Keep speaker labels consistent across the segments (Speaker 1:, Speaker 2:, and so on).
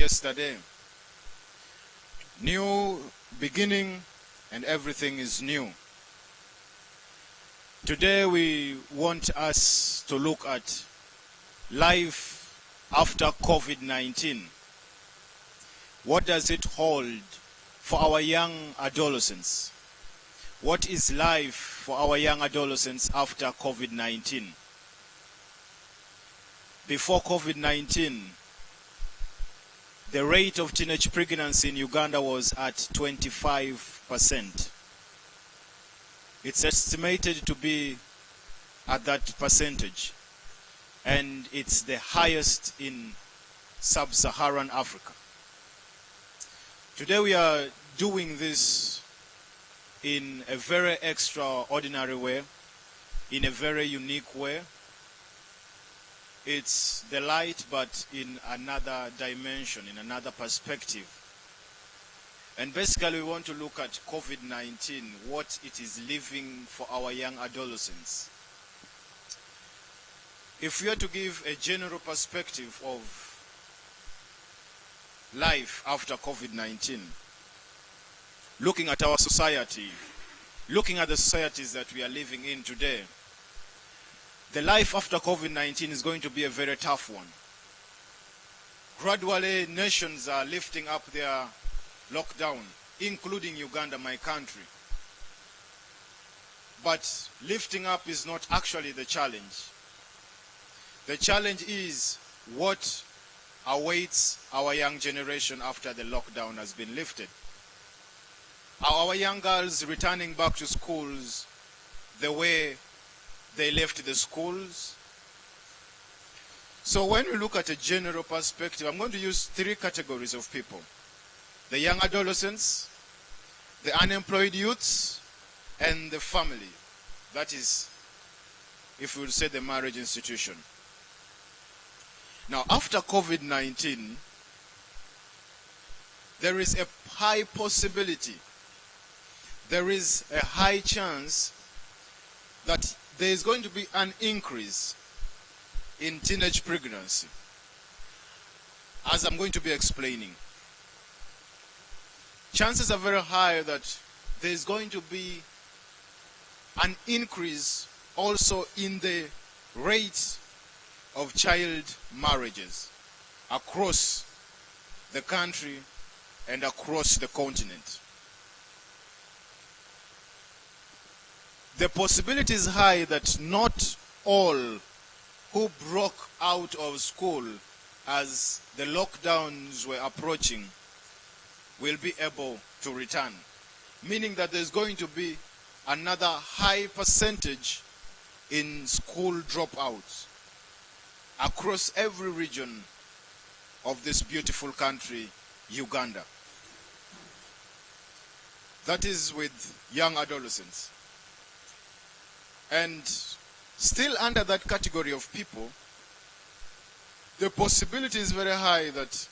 Speaker 1: yesterday. New beginning and everything is new. Today we want us to look at life after COVID-19. What does it hold for our young adolescents? What is life for our young adolescents after COVID-19? Before COVID-19, the rate of teenage pregnancy in Uganda was at 25%. It's estimated to be at that percentage, and it's the highest in sub-Saharan Africa. Today we are doing this in a very extraordinary way, in a very unique way. It's the light, but in another dimension, in another perspective. And basically we want to look at COVID-19, what it is leaving for our young adolescents. If we are to give a general perspective of life after COVID-19, looking at our society, looking at the societies that we are living in today, the life after COVID-19 is going to be a very tough one. Gradually, nations are lifting up their lockdown, including Uganda, my country. But lifting up is not actually the challenge. The challenge is what awaits our young generation after the lockdown has been lifted. Are our young girls returning back to schools the way they left the schools? So when we look at a general perspective, I'm going to use three categories of people: the young adolescents, the unemployed youths, and the family. That is, if we would say, the marriage institution. Now, after COVID-19, there is a high possibility, there is a high chance that there is going to be an increase in teenage pregnancy, as I'm going to be explaining. Chances are very high that there is going to be an increase also in the rate of child marriages across the country and across the continent. The possibility is high that not all who broke out of school as the lockdowns were approaching will be able to return, meaning that there's going to be another high percentage in school dropouts across every region of this beautiful country, Uganda. That is with young adolescents. And still under that category of people, the possibility is very high that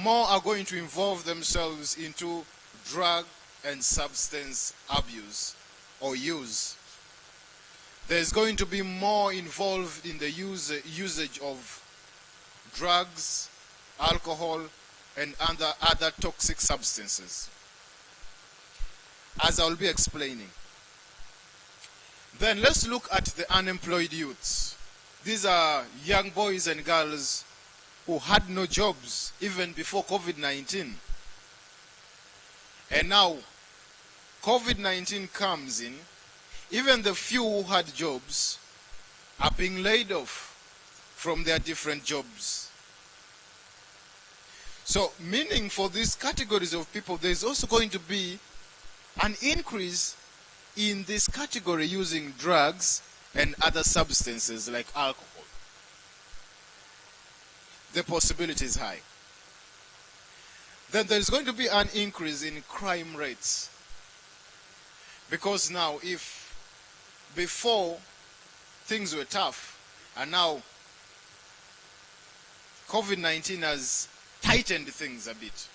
Speaker 1: more are going to involve themselves into drug and substance abuse or use. There's going to be more involved in the usage of drugs, alcohol, and other toxic substances, as I'll be explaining. Then let's look at the unemployed youths. These are young boys and girls who had no jobs even before COVID-19. And now COVID-19 comes in, even the few who had jobs are being laid off from their different jobs. So, meaning for these categories of people, there's also going to be an increase in this category using drugs and other substances like alcohol. The possibility is high. Then there's going to be an increase in crime rates. Because now, if before things were tough, and now COVID-19 has tightened things a bit,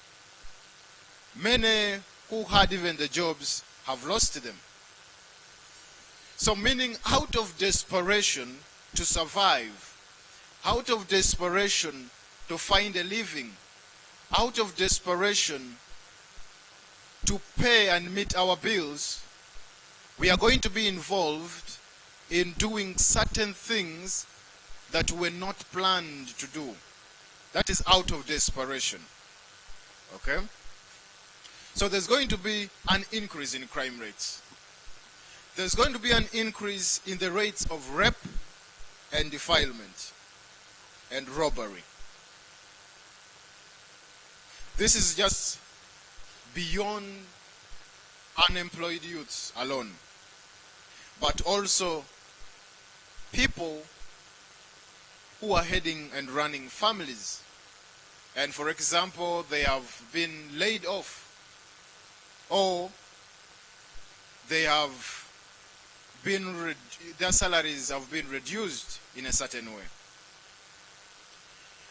Speaker 1: many who had even the jobs have lost them. So meaning, out of desperation to survive, out of desperation to find a living, out of desperation to pay and meet our bills, we are going to be involved in doing certain things that were not planned to do. That is out of desperation. Okay? So there's going to be an increase in crime rates. There's going to be an increase in the rates of rape and defilement and robbery. This is just beyond unemployed youths alone, but also people who are heading and running families. And for example, they have been laid off, or they have been their salaries have been reduced in a certain way.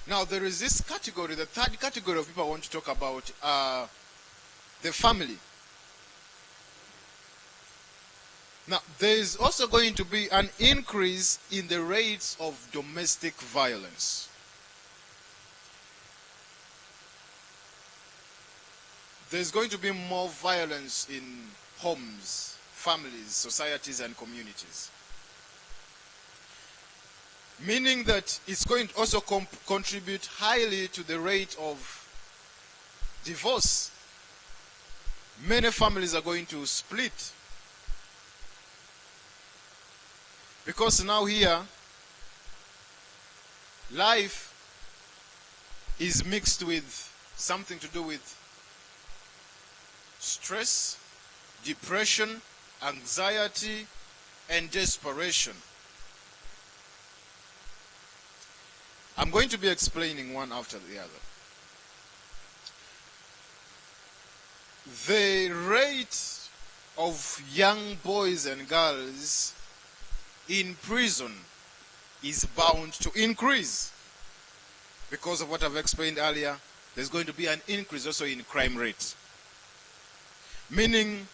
Speaker 1: Now there is this category, the third category of people I want to talk about, the family. Now there is also going to be an increase in the rates of domestic violence. There's going to be more violence in homes, families, societies, and communities. Meaning that it's going to also contribute highly to the rate of divorce. Many families are going to split. Because now here, life is mixed with something to do with stress, depression, anxiety, and desperation. I'm going to be explaining one after the other. The rate of young boys and girls in prison is bound to increase. Because of what I've explained earlier, there's going to be an increase also in crime rates. Meaning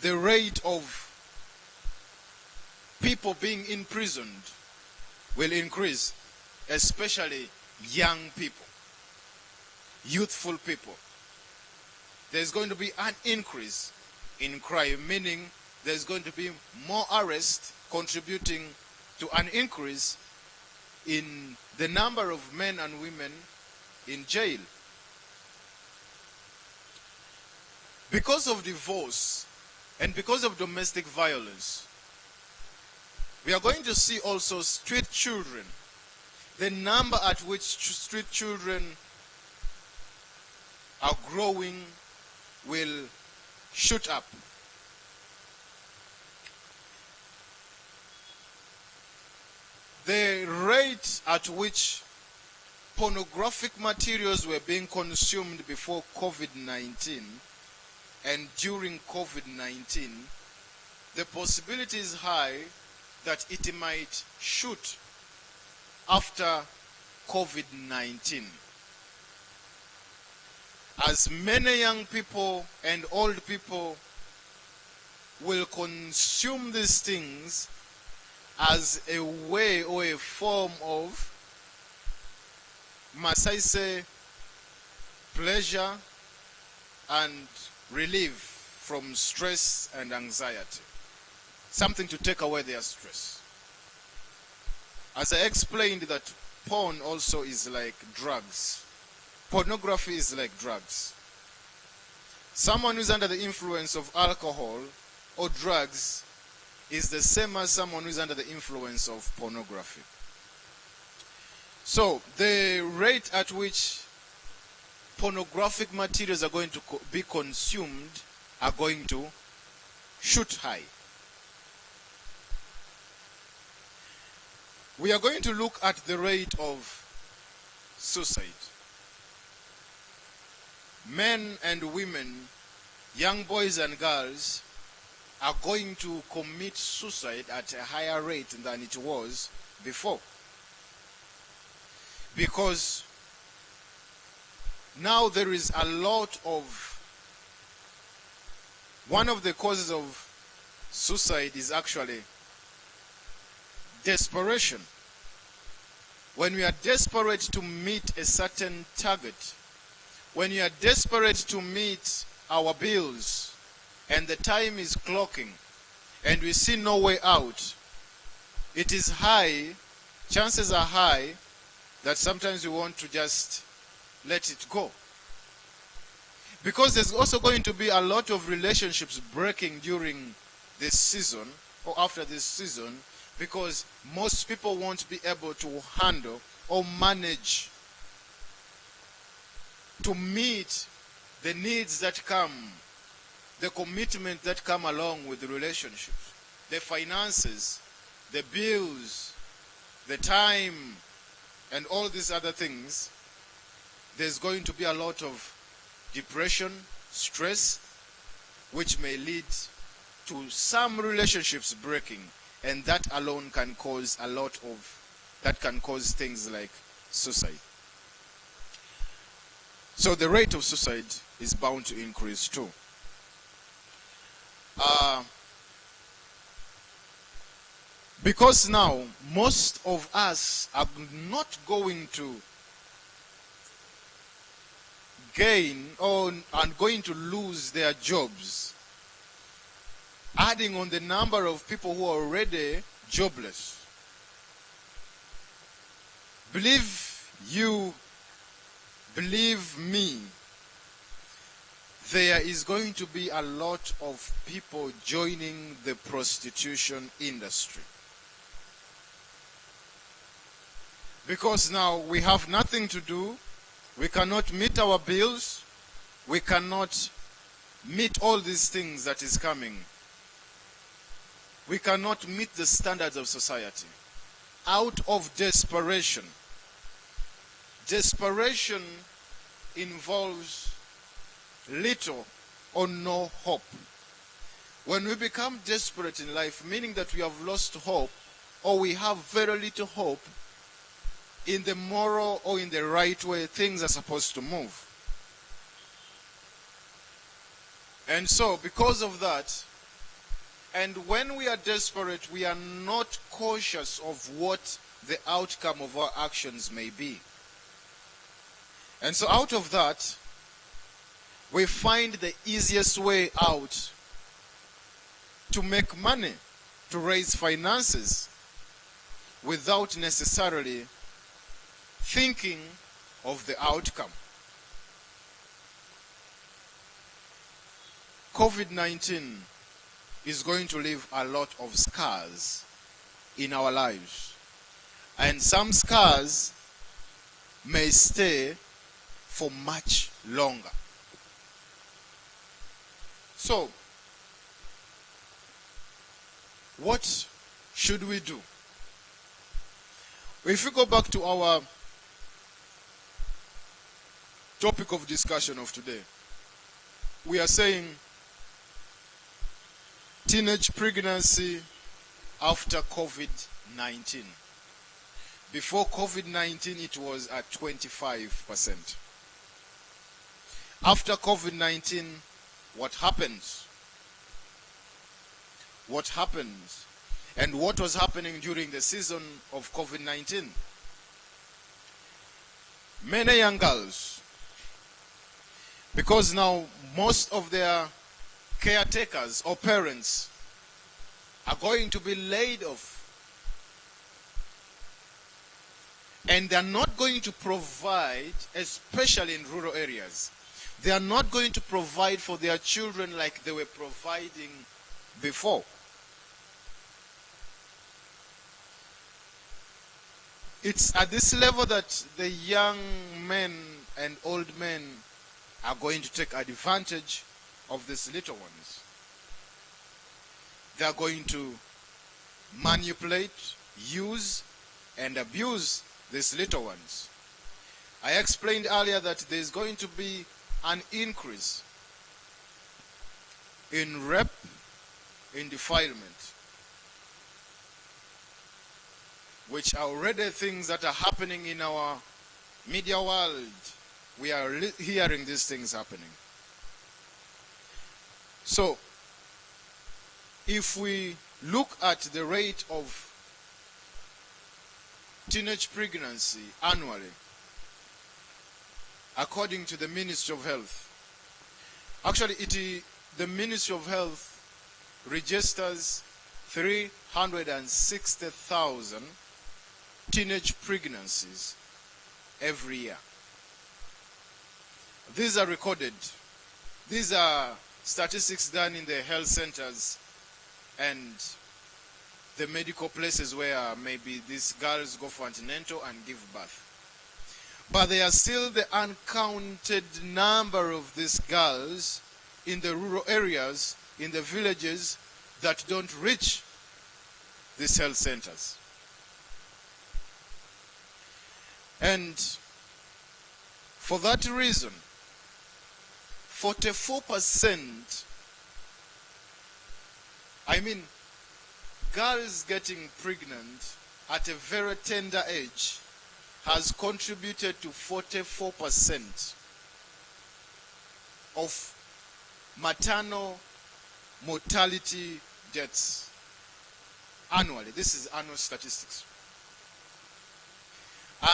Speaker 1: the rate of people being imprisoned will increase, especially young people, youthful people. There's going to be an increase in crime, meaning there's going to be more arrests, contributing to an increase in the number of men and women in jail. Because of divorce and because of domestic violence, we are going to see also street children. The number at which street children are growing will shoot up. The rate at which pornographic materials were being consumed before COVID-19 and during COVID-19, the possibility is high that it might shoot after COVID-19. As many young people and old people will consume these things as a way or a form of, must I say, pleasure and relief from stress and anxiety. Something to take away their stress. As I explained, that porn also is like drugs. Pornography is like drugs. Someone who's under the influence of alcohol or drugs is the same as someone who's under the influence of pornography. So the rate at which pornographic materials are going to be consumed are going to shoot high. We are going to look at the rate of suicide. Men and women, young boys and girls, are going to commit suicide at a higher rate than it was before. Because now there is a lot of, one of the causes of suicide is actually desperation. When we are desperate to meet a certain target, when you are desperate to meet our bills and the time is clocking and we see no way out, it is high, chances are high that sometimes we want to just let it go. Because there's also going to be a lot of relationships breaking during this season or after this season, because most people won't be able to handle or manage to meet the needs that come, the commitment that come along with the relationships, the finances, the bills, the time, and all these other things. There's going to be a lot of depression, stress, which may lead to some relationships breaking, and that alone can cause that can cause things like suicide. So the rate of suicide is bound to increase too. Because now most of us are not going to gain or are going to lose their jobs, adding on the number of people who are already jobless. Believe you, believe me, there is going to be a lot of people joining the prostitution industry. Because now we have nothing to do, we cannot meet our bills, we cannot meet all these things that is coming. We cannot meet the standards of society. Out of desperation. Desperation involves little or no hope. When we become desperate in life, meaning that we have lost hope, or we have very little hope in the moral or in the right way things are supposed to move. And so, because of that, and when we are desperate, we are not cautious of what the outcome of our actions may be. And so out of that, we find the easiest way out to make money, to raise finances, without necessarily thinking of the outcome. COVID-19 is going to leave a lot of scars in our lives. And some scars may stay for much longer. So, what should we do? If we go back to our topic of discussion of today, we are saying teenage pregnancy after COVID-19. Before COVID-19, it was at 25%. After COVID-19, what happens? What happens? And what was happening during the season of COVID-19? Many young girls, because now most of their caretakers or parents are going to be laid off, and they're not going to provide, especially in rural areas, they are not going to provide for their children like they were providing before. It's at this level that the young men and old men are going to take advantage of these little ones. They are going to manipulate, use, and abuse these little ones. I explained earlier that there is going to be an increase in rape, in defilement, which are already things that are happening in our media world. We are hearing these things happening. So, if we look at the rate of teenage pregnancy annually, according to the Ministry of Health. Actually, the Ministry of Health registers 360,000 teenage pregnancies every year. These are recorded. These are statistics done in the health centers and the medical places where maybe these girls go for antenatal and give birth. But there are still the uncounted number of these girls in the rural areas, in the villages, that don't reach these health centers. And for that reason, 44%, girls getting pregnant at a very tender age has contributed to 44% of maternal mortality deaths annually. This is annual statistics.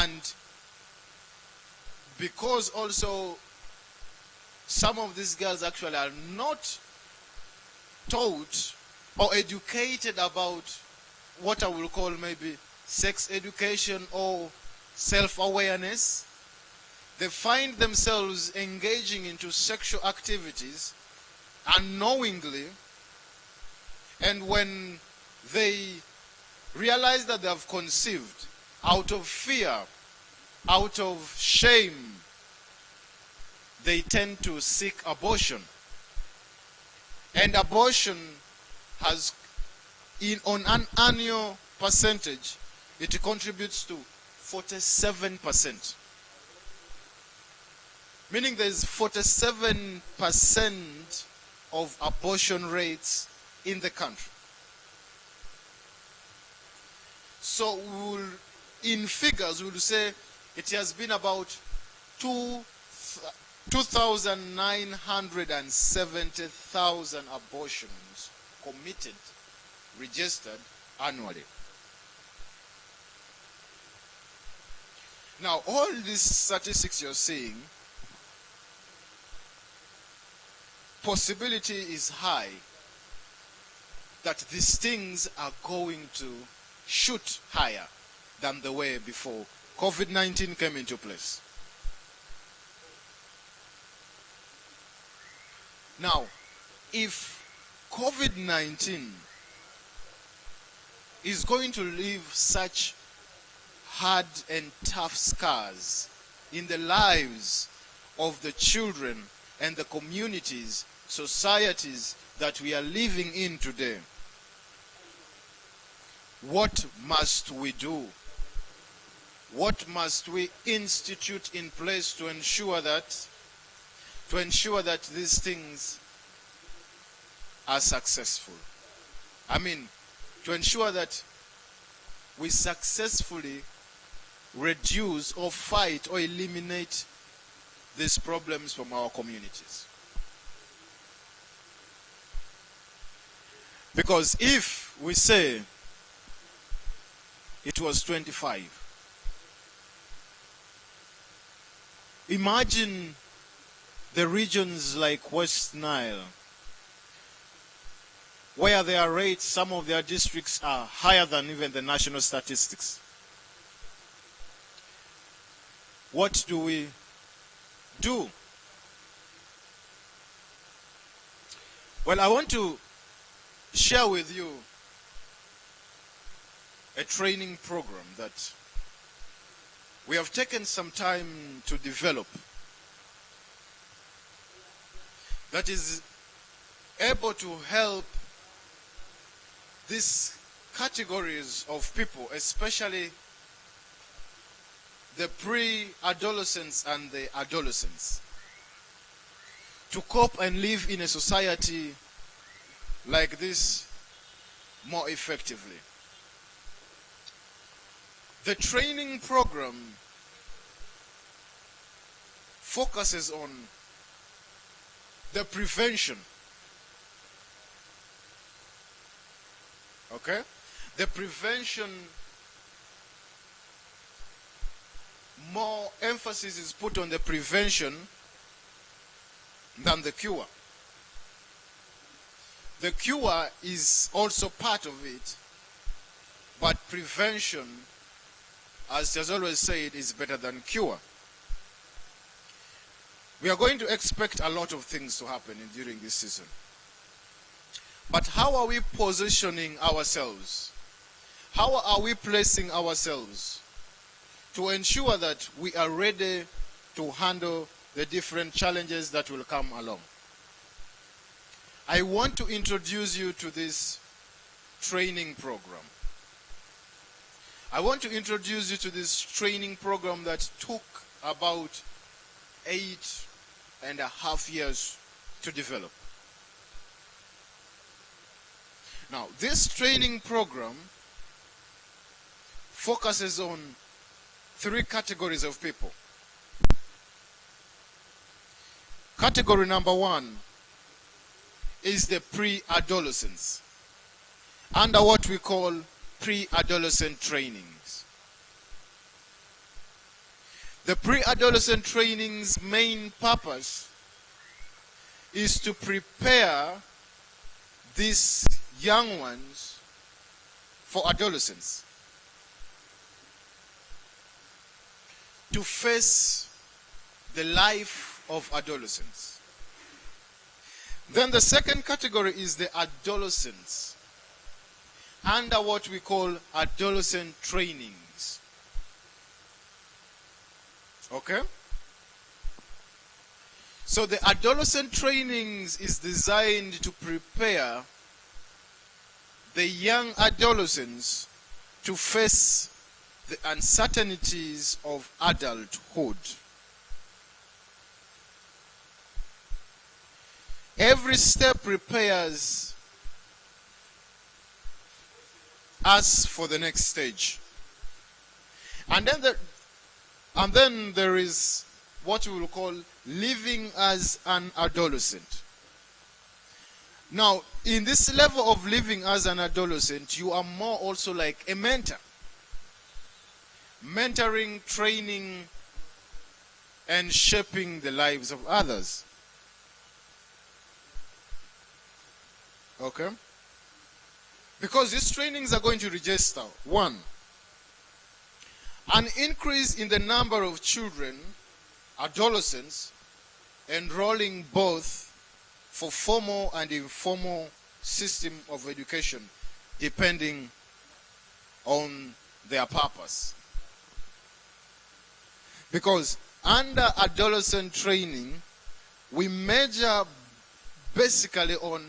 Speaker 1: And because also some of these girls actually are not taught or educated about what I will call maybe sex education or self-awareness, they find themselves engaging into sexual activities unknowingly, and when they realize that they have conceived, out of fear, out of shame, they tend to seek abortion. And abortion has, on an annual percentage, it contributes to 47%. Meaning there is 47% of abortion rates in the country. So in figures, we will say it has been about 2,970,000 abortions committed, registered annually. Now, all these statistics you're seeing, possibility is high that these things are going to shoot higher than the way before COVID-19 came into place. Now, if COVID-19 is going to leave such hard and tough scars in the lives of the children and the communities, societies that we are living in today, what must we do? What must we institute in place to ensure that these things are successful? To ensure that we successfully reduce or fight or eliminate these problems from our communities. Because if we say it was 25, imagine the regions like West Nile, where their rates, some of their districts are higher than even the national statistics. What do we do? Well, I want to share with you a training program that we have taken some time to develop, that is able to help these categories of people, especially the pre-adolescents and the adolescents, to cope and live in a society like this more effectively. The training program focuses on the prevention. Okay? The prevention more emphasis is put on the prevention than the cure. The cure is also part of it, but prevention, as has always said, is better than cure. We are going to expect a lot of things to happen during this season. But how are we positioning ourselves? How are we placing ourselves to ensure that we are ready to handle the different challenges that will come along? I want to introduce you to this training program. I want to introduce you to this training program that took about 8.5 years to develop. Now, this training program focuses on 3 categories of people. Category number 1 is the pre-adolescents, under what we call pre-adolescent trainings. The pre-adolescent training's main purpose is to prepare these young ones for adolescence, to face the life of adolescence. Then the second category is the adolescents, under what we call adolescent trainings. Okay? So the adolescent trainings is designed to prepare the young adolescents to face the uncertainties of adulthood. Every step prepares us for the next stage. And then there is what we will call living as an adolescent. Now, in this level of living as an adolescent, you are more also like a mentor. Mentoring, training, and shaping the lives of others. Okay? Because these trainings are going to register, 1, an increase in the number of children, adolescents, enrolling both for formal and informal system of education, depending on their purpose. Because under adolescent training, we measure basically on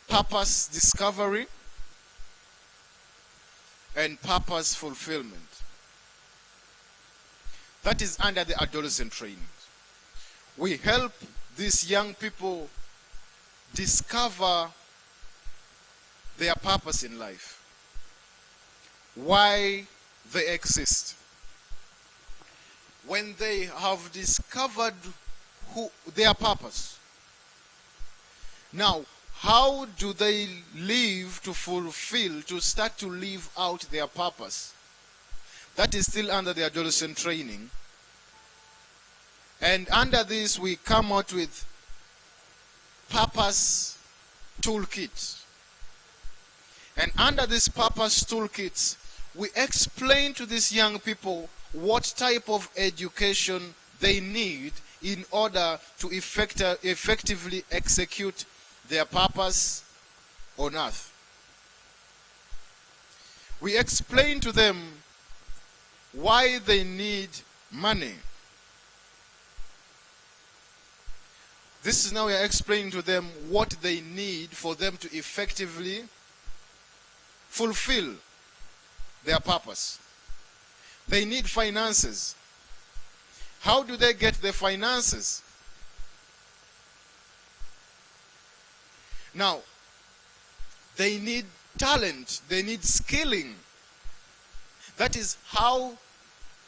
Speaker 1: purpose discovery and purpose fulfillment. That is under the adolescent training. We help these young people discover their purpose in life, why they exist. When they have discovered their purpose, now how do they live to fulfill, to start to live out their purpose? That is still under the adolescent training. And under this, we come out with purpose toolkit. And under this purpose toolkits, we explain to these young people what type of education they need in order to effectively execute their purpose on earth. We explain to them why they need money. This is now we are explaining to them what they need for them to effectively fulfill their purpose. They need finances. How do they get the finances? Now, they need talent. They need skilling. That is how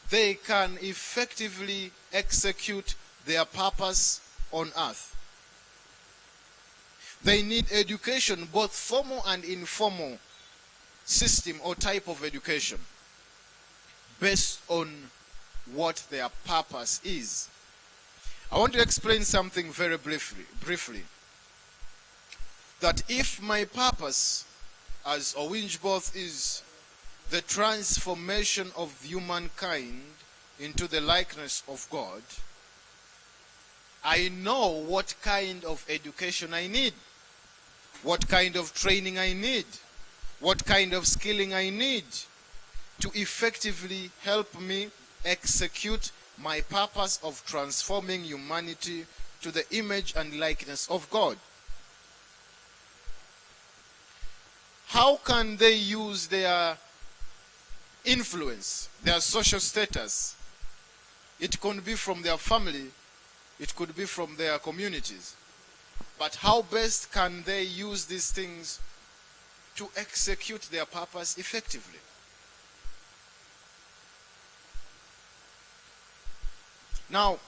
Speaker 1: they can effectively execute their purpose on earth. They need education, both formal and informal system or type of education. based on what their purpose is. I want to explain something very briefly. That if my purpose as Owinjboth is the transformation of humankind into the likeness of God, I know what kind of education I need, what kind of training I need, what kind of skilling I need to effectively help me execute my purpose of transforming humanity to the image and likeness of God. How can they use their influence, their social status? It could be from their family, it could be from their communities. But how best can they use these things to execute their purpose effectively? Now,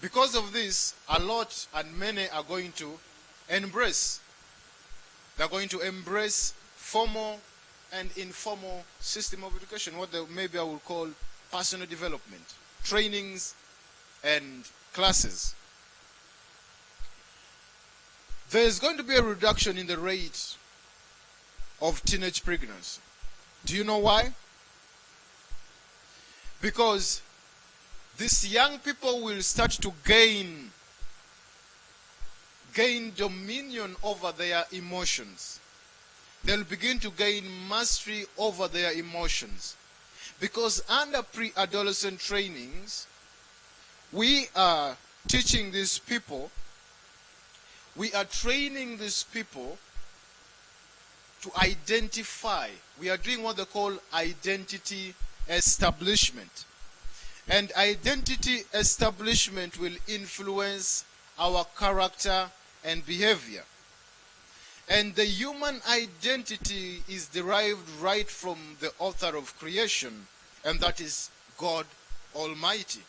Speaker 1: because of this, a lot and many are going to embrace. They're going to embrace formal and informal system of education, what maybe I will call personal development, trainings and classes. There is going to be a reduction in the rate of teenage pregnancy. Do you know why? Because these young people will start to gain dominion over their emotions. They'll begin to gain mastery over their emotions. Because under pre-adolescent trainings, we are teaching these people, we are training these people to identify. We are doing what they call identity establishment. And identity establishment will influence our character and behavior. And the human identity is derived right from the author of creation, and that is God Almighty.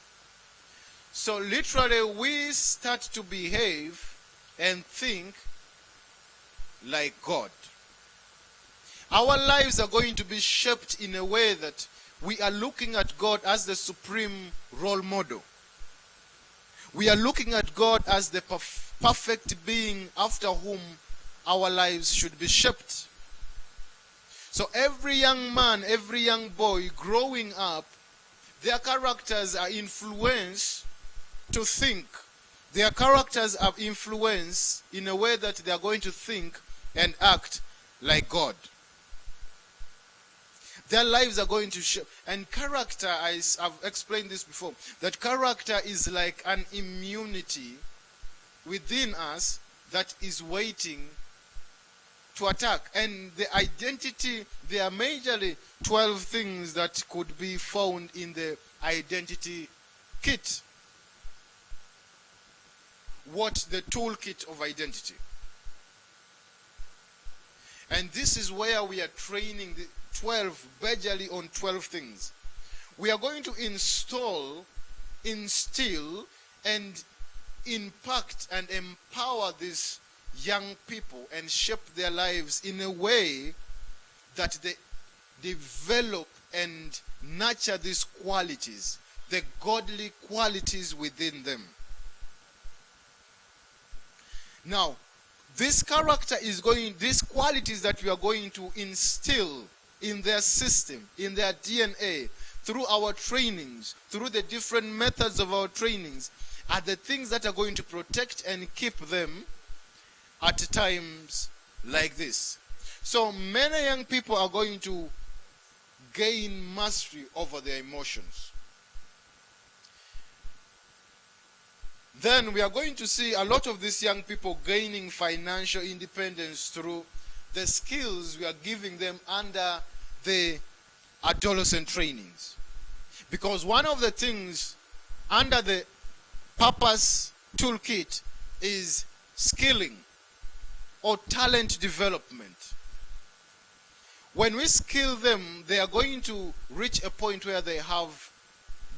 Speaker 1: So literally we start to behave and think like God. Our lives are going to be shaped in a way that we are looking at God as the supreme role model. We are looking at God as the perfect being after whom our lives should be shaped. So every young man, every young boy growing up, their characters are influenced to think. Their characters are influenced in a way that they are going to think and act like God. Their lives are going to shape. And character, I've explained this before, that character is like an immunity within us that is waiting to attack. And the identity, there are majorly 12 things that could be found in the identity kit. What the toolkit of identity. And this is where we are training the 12, majorly on 12 things. We are going to instill, and impact and empower these young people and shape their lives in a way that they develop and nurture these qualities, the godly qualities within them. Now, this character is these qualities that we are going to instill in their system, in their DNA, through our trainings, through the different methods of our trainings, are the things that are going to protect and keep them at times like this. So many young people are going to gain mastery over their emotions. Then we are going to see a lot of these young people gaining financial independence through the skills we are giving them under the adolescent trainings. Because one of the things under the purpose toolkit is skilling or talent development. When we skill them, they are going to reach a point where they have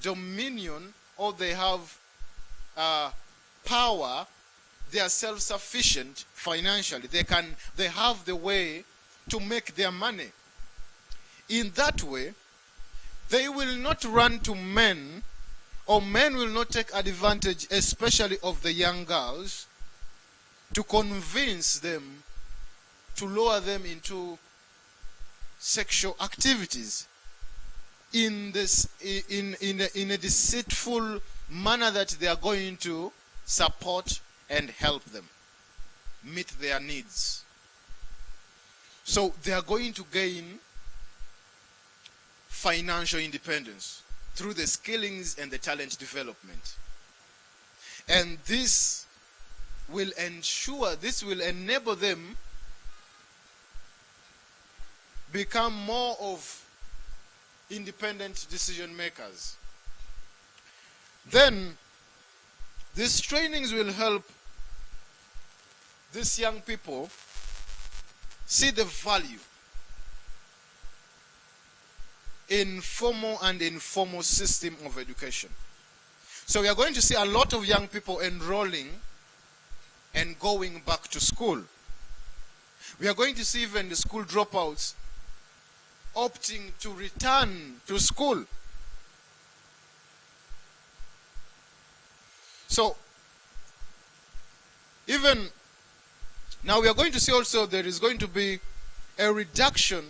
Speaker 1: dominion, or they have power. They are self-sufficient financially. They have the way to make their money. In that way, they will not run to men, or men will not take advantage, especially of the young girls, to convince them to lure them into sexual activities in a deceitful manner that they are going to support and help them meet their needs. So they are going to gain financial independence through the skillings and the talent development. And this will enable them become more of independent decision makers. Then these trainings will help these young people see the value in formal and informal system of education. So we are going to see a lot of young people enrolling and going back to school. We are going to see even the school dropouts opting to return to school. So even now we are going to see also there is going to be a reduction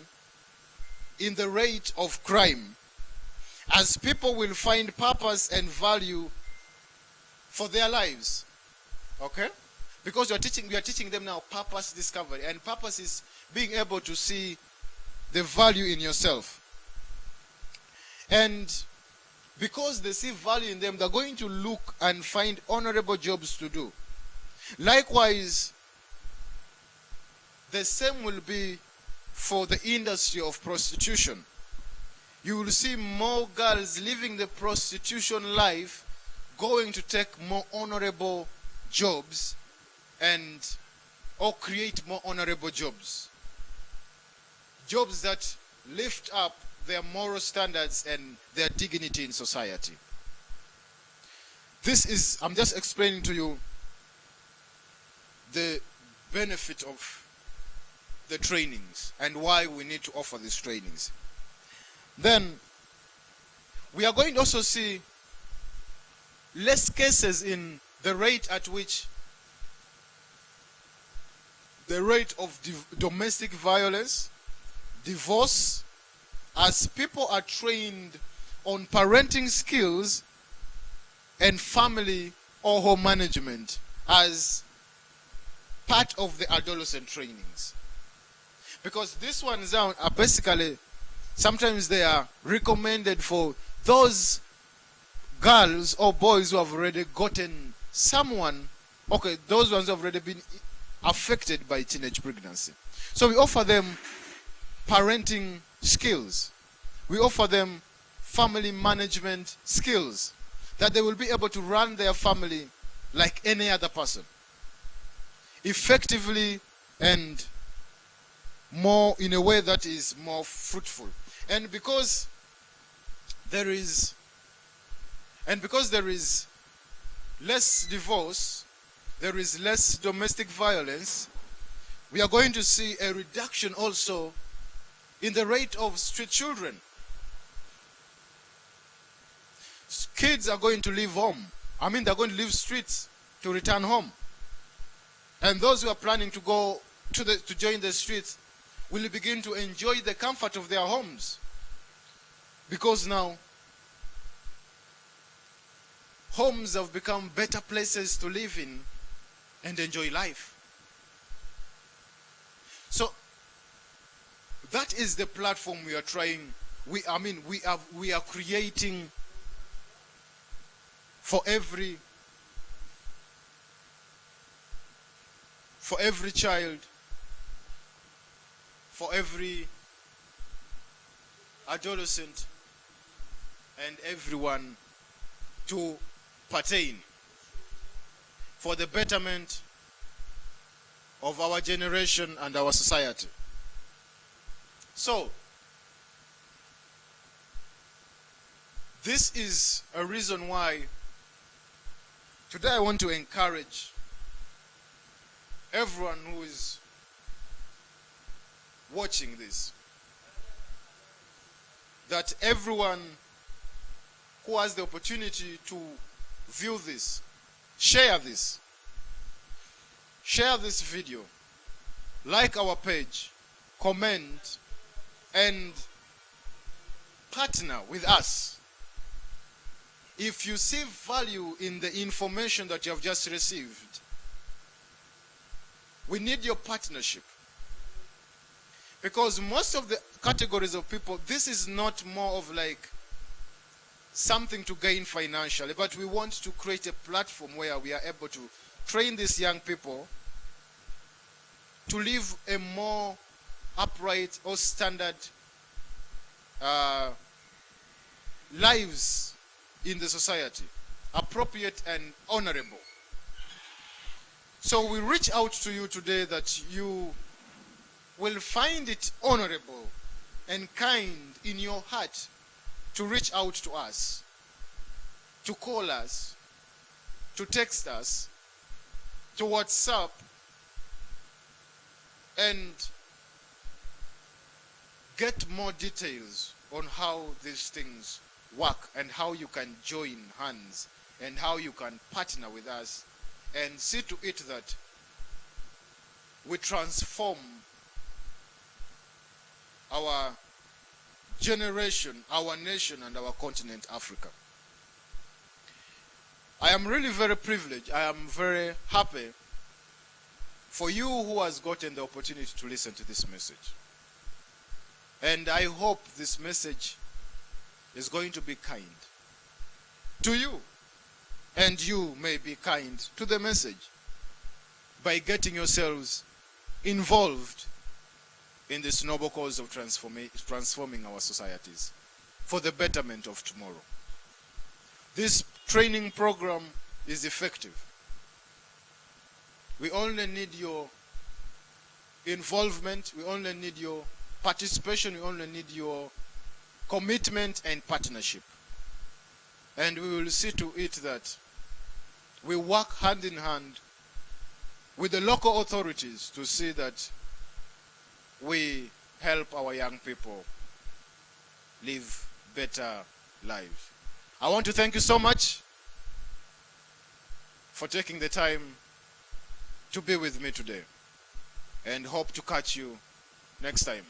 Speaker 1: in the rate of crime, as people will find purpose and value for their lives. Okay? Because we are teaching them now purpose discovery, and purpose is being able to see the value in yourself. And because they see value in them, they're going to look and find honorable jobs to do. Likewise, the same will be for the industry of prostitution. You will see more girls living the prostitution life going to take more honorable jobs or create more honorable jobs. Jobs that lift up their moral standards and their dignity in society. I'm just explaining to you the benefit of the trainings and why we need to offer these trainings. Then we are going to also see less cases in the rate at which the rate of domestic violence, divorce, as people are trained on parenting skills and family or home management as part of the adolescent trainings. Because these ones are basically, sometimes they are recommended for those girls or boys who have already gotten someone, those ones who have already been affected by teenage pregnancy. So we offer them parenting skills. We offer them family management skills, that they will be able to run their family like any other person, effectively and more in a way that is more fruitful. And because there is less divorce, there is less domestic violence, we are going to see a reduction also in the rate of street children. Kids are going to leave home. They're going to leave streets to return home. And those who are planning to go to join the streets will begin to enjoy the comfort of their homes. Because now, homes have become better places to live in and enjoy life. So, that is the platform we are trying, we are creating for every child, for every adolescent, and everyone to pertain for the betterment of our generation and our society. So, this is a reason why today I want to encourage everyone who is watching this that everyone who has the opportunity to view this, share this video, like our page, comment, and partner with us. If you see value in the information that you have just received, we need your partnership. Because most of the categories of people, this is not more of like something to gain financially, but we want to create a platform where we are able to train these young people to live a more upright or standard lives in the society, appropriate and honorable. So we reach out to you today that you will find it honorable and kind in your heart to reach out to us, to call us, to text us, to WhatsApp, and get more details on how these things work and how you can join hands and how you can partner with us and see to it that we transform our generation, our nation, and our continent, Africa. I am really very privileged. I am very happy for you who has gotten the opportunity to listen to this message. And I hope this message is going to be kind to you. And you may be kind to the message by getting yourselves involved in this noble cause of transforming our societies for the betterment of tomorrow. This training program is effective. We only need your involvement, we only need your participation, we only need your commitment and partnership. And we will see to it that we work hand in hand with the local authorities to see that we help our young people live better lives. I want to thank you so much for taking the time to be with me today, and hope to catch you next time.